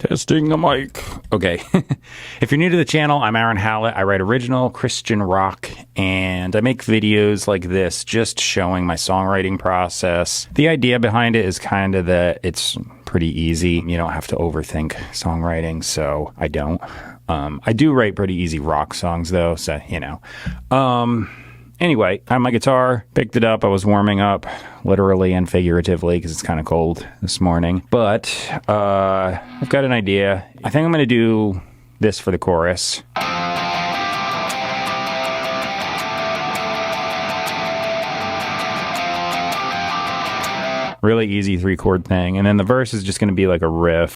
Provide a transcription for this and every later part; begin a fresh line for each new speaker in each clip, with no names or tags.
Testing the mic. Okay. If you're new to the channel, I'm Aaron Hallett. I write original Christian rock, and I make videos like this just showing my songwriting process. The idea behind it is kind of that it's pretty easy. You don't have to overthink songwriting, so I don't. I do write pretty easy rock songs, though, so, you know. Anyway, I have my guitar, picked it up. I was warming up, literally and figuratively, because it's kind of cold this morning. But I've got an idea. I think I'm going to do this for the chorus. Really easy 3-chord thing. And then the verse is just going to be like a riff.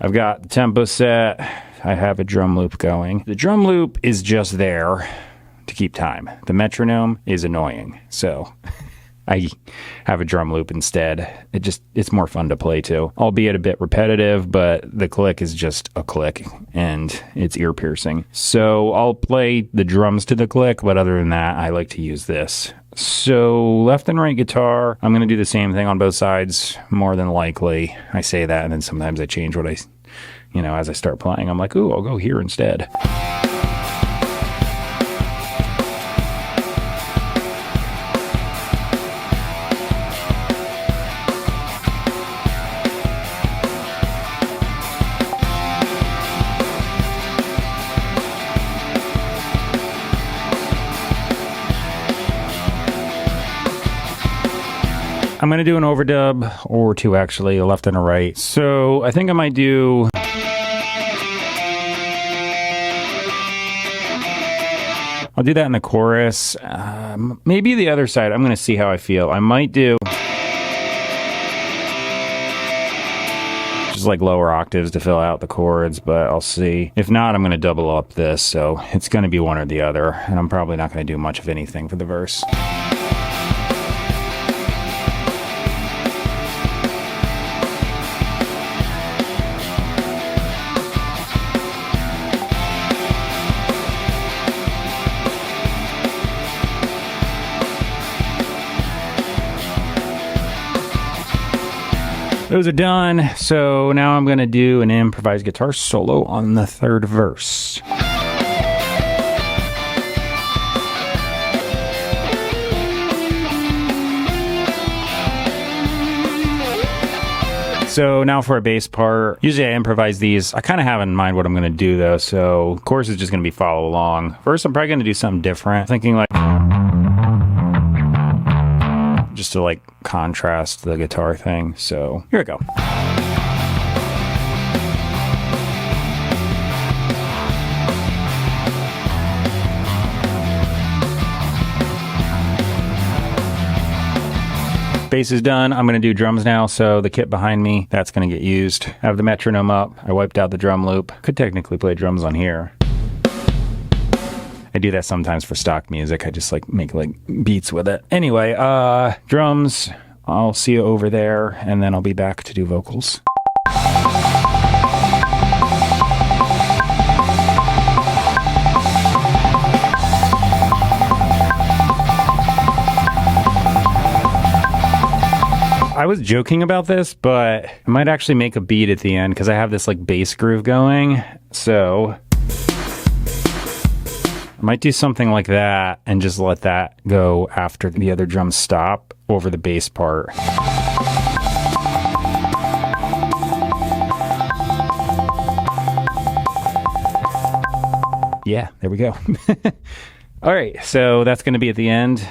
I've got the tempo set. I have a drum loop going. The drum loop is just there to keep time. The metronome is annoying, so I have a drum loop instead. It's more fun to play to, albeit a bit repetitive, but the click is just a click and it's ear piercing. So I'll play the drums to the click, but other than that, I like to use this. So left and right guitar, I'm going to do the same thing on both sides, more than likely. I say that, and then sometimes I change what as I start playing, I'm like, ooh, I'll go here instead. I'm going to do an overdub, or two actually, a left and a right. So I think I might do... I'll do that in the chorus. Maybe the other side. I'm going to see how I feel. I might do... just like lower octaves to fill out the chords, but I'll see. If not, I'm going to double up this, so it's going to be one or the other, and I'm probably not going to do much of anything for the verse. Those are done, so now I'm going to do an improvised guitar solo on the third verse. So now for a bass part. Usually I improvise these. I kind of have in mind what I'm going to do, though, so chorus is just going to be follow along. First, I'm probably going to do something different. Thinking like... just to like contrast the guitar thing. So here we go. Bass is done. I'm going to do drums now. So the kit behind me, that's going to get used. I have the metronome up. I wiped out the drum loop. Could technically play drums on here. I do that sometimes for stock music. I just like make like beats with it. Anyway, drums, I'll see you over there, and then I'll be back to do vocals. I was joking about this, but I might actually make a beat at the end because I have this like bass groove going. So I might do something like that and just let that go after the other drums stop over the bass part. Yeah, there we go. All right, so that's going to be at the end.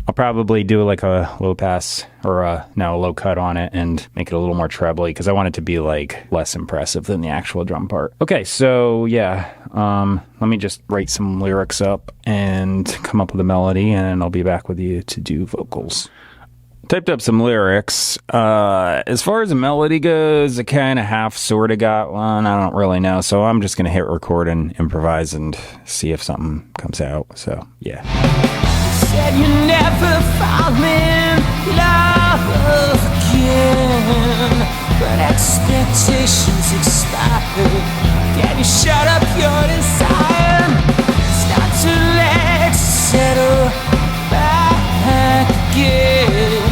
I'll probably do like a low pass or a low cut on it and make it a little more trebly because I want it to be like less impressive than the actual drum part. Okay, so yeah, let me just write some lyrics up and come up with a melody, and I'll be back with you to do vocals. Typed up some lyrics. As far as the melody goes, I kind of half sort of got one. I don't really know, so I'm just gonna hit record and improvise and see if something comes out. So yeah.
Said you never found me in love again. but expectations expire. Can you shut up your desire? Start to let settle back again.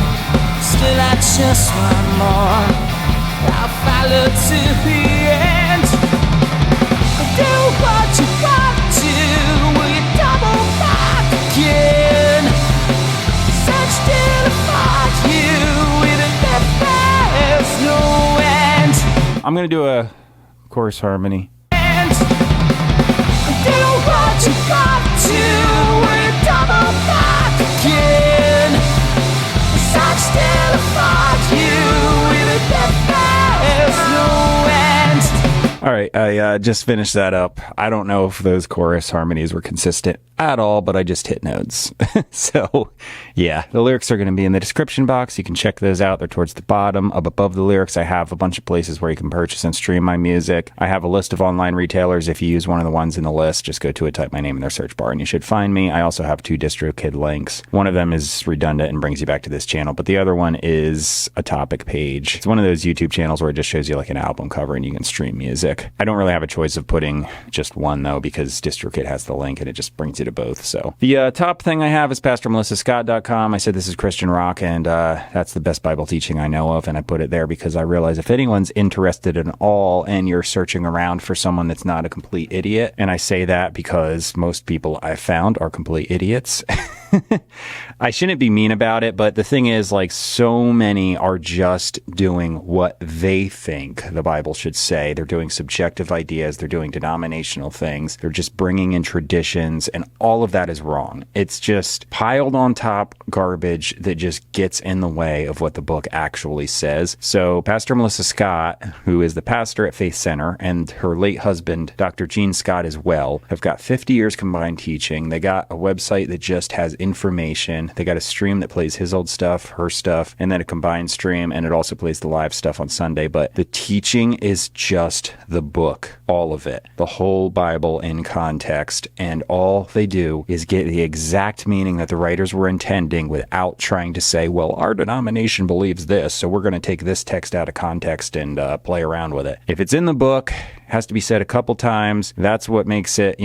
Still I just want more. I'll follow to the end. Do what you want to. Will you double back again? Search till I find you with a there's no end.
I'm going to do a chorus harmony.
And do what you got to. Will you double back again? Search till I find you with a there's no end.
All right, I just finished that up. I don't know if those chorus harmonies were consistent at all, but I just hit notes. So, yeah, the lyrics are going to be in the description box. You can check those out. They're towards the bottom. Up above the lyrics, I have a bunch of places where you can purchase and stream my music. I have a list of online retailers. If you use one of the ones in the list, just go to it, type my name in their search bar, and you should find me. I also have 2 DistroKid links. One of them is redundant and brings you back to this channel, but the other one is a topic page. It's one of those YouTube channels where it just shows you like an album cover and you can stream music. I don't really have a choice of putting just one, though, because DistroKid has the link and it just brings you to both. So the top thing I have is PastorMelissaScott.com. I said this is Christian rock, and that's the best Bible teaching I know of, and I put it there because I realize if anyone's interested at all and you're searching around for someone that's not a complete idiot, and I say that because most people I've found are complete idiots. I shouldn't be mean about it, but the thing is, like, so many are just doing what they think the Bible should say. They're doing subjective ideas. They're doing denominational things. They're just bringing in traditions, and all of that is wrong. It's just piled on top garbage that just gets in the way of what the book actually says. So Pastor Melissa Scott, who is the pastor at Faith Center, and her late husband, Dr. Gene Scott, as well, have got 50 years combined teaching. They got a website that just has information. They got a stream that plays his old stuff, her stuff, and then a combined stream, and it also plays the live stuff on Sunday. But the teaching is just the book, all of it, the whole Bible in context, and all they do is get the exact meaning that the writers were intending without trying to say, well, our denomination believes this, so we're going to take this text out of context and play around with it. If it's in the book, it has to be said a couple times. That's what makes it,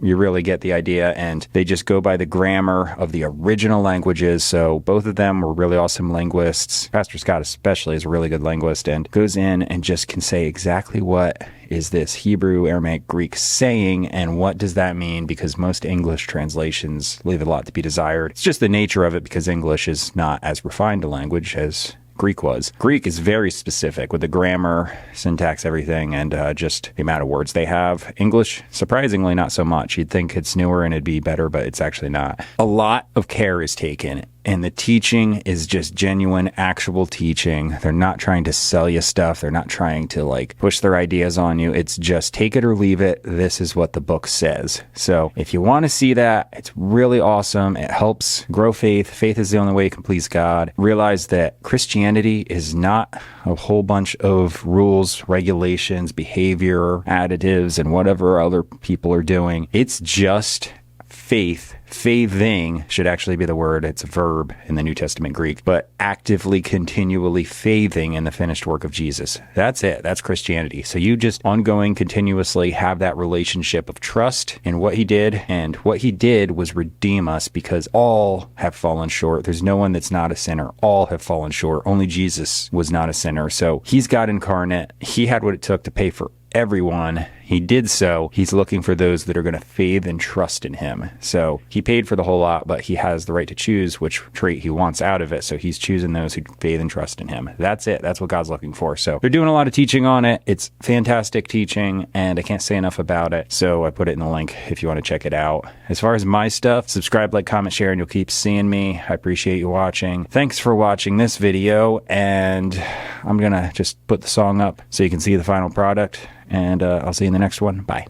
you really get the idea, and they just go by the grammar of the original languages. So both of them were really awesome linguists. Pastor Scott especially is a really good linguist and goes in and just can say exactly what is this Hebrew, Aramaic, Greek saying, and what does that mean? Because most English translations leave a lot to be desired. It's just the nature of it, because English is not as refined a language as Greek was. Greek is very specific with the grammar, syntax, everything, and just the amount of words they have. English, surprisingly, not so much. You'd think it's newer and it'd be better, but it's actually not. A lot of care is taken, and the teaching is just genuine, actual teaching. They're not trying to sell you stuff. They're not trying to push their ideas on you. It's just take it or leave it. This is what the book says. So if you want to see that, it's really awesome. It helps grow faith. Faith is the only way you can please God. Realize that Christianity is not a whole bunch of rules, regulations, behavior, additives, and whatever other people are doing. It's just faith. Faithing should actually be the word. It's a verb in the New Testament Greek, but actively, continually faithing in the finished work of Jesus. That's it. That's Christianity. So you just ongoing, continuously have that relationship of trust in what he did, and what he did was redeem us, because all have fallen short. There's no one that's not a sinner. All have fallen short. Only Jesus was not a sinner. So he's God incarnate. He had what it took to pay for everyone. He did so. He's looking for those that are going to faith and trust in him. So he paid for the whole lot, but he has the right to choose which trait he wants out of it. So he's choosing those who faith and trust in him. That's it. That's what God's looking for. So they're doing a lot of teaching on it. It's fantastic teaching, and I can't say enough about it. So I put it in the link if you want to check it out. As far as my stuff, subscribe, like, comment, share, and you'll keep seeing me. I appreciate you watching. Thanks for watching this video, and I'm going to just put the song up so you can see the final product. And I'll see you in the next one. Bye.